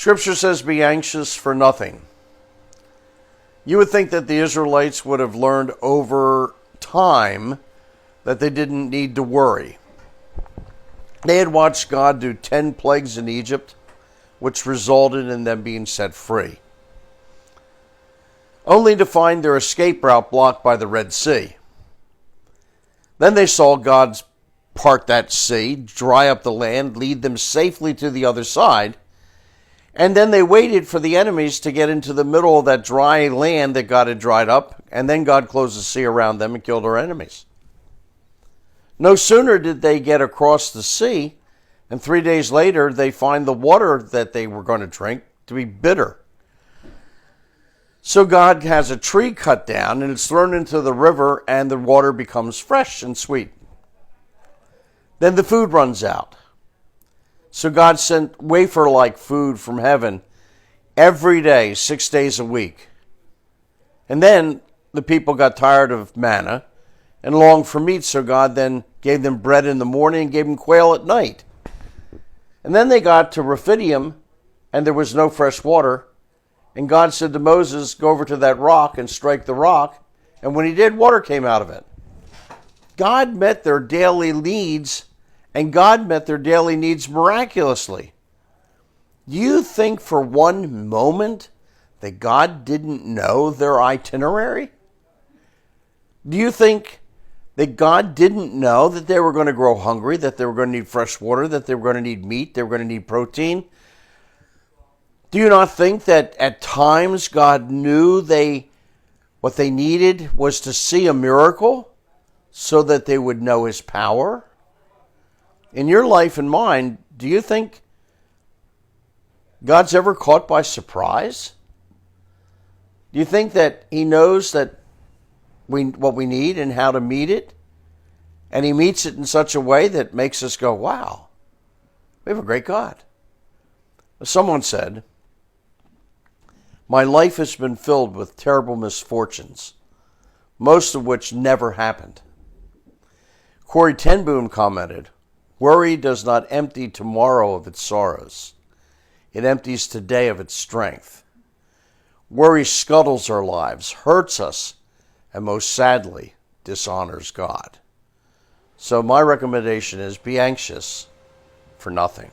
Scripture says, be anxious for nothing. You would think that the Israelites would have learned over time that they didn't need to worry. They had watched God do 10 plagues in Egypt, which resulted in them being set free, only to find their escape route blocked by the Red Sea. Then they saw God part that sea, dry up the land, lead them safely to the other side, and then they waited for the enemies to get into the middle of that dry land that God had dried up, and then God closed the sea around them and killed their enemies. No sooner did they get across the sea, and 3 days later they find the water that they were going to drink to be bitter. So God has a tree cut down, and it's thrown into the river, and the water becomes fresh and sweet. Then the food runs out. So God sent wafer-like food from heaven every day, 6 days a week. And then the people got tired of manna and longed for meat, so God then gave them bread in the morning and gave them quail at night. And then they got to Rephidim, and there was no fresh water. And God said to Moses, go over to that rock and strike the rock. And when he did, water came out of it. God met their daily needs, and God met their daily needs miraculously. Do you think for one moment that God didn't know their itinerary? Do you think that God didn't know that they were going to grow hungry, that they were going to need fresh water, that they were going to need meat, they were going to need protein? Do you not think that at times God knew what they needed was to see a miracle so that they would know his power? In your life and mine, do you think God's ever caught by surprise? Do you think that he knows that what we need and how to meet it? And he meets it in such a way that makes us go, wow, we have a great God. Someone said, my life has been filled with terrible misfortunes, most of which never happened. Corrie ten Boom commented, worry does not empty tomorrow of its sorrows. It empties today of its strength. Worry scuttles our lives, hurts us, and most sadly, dishonors God. So my recommendation is be anxious for nothing.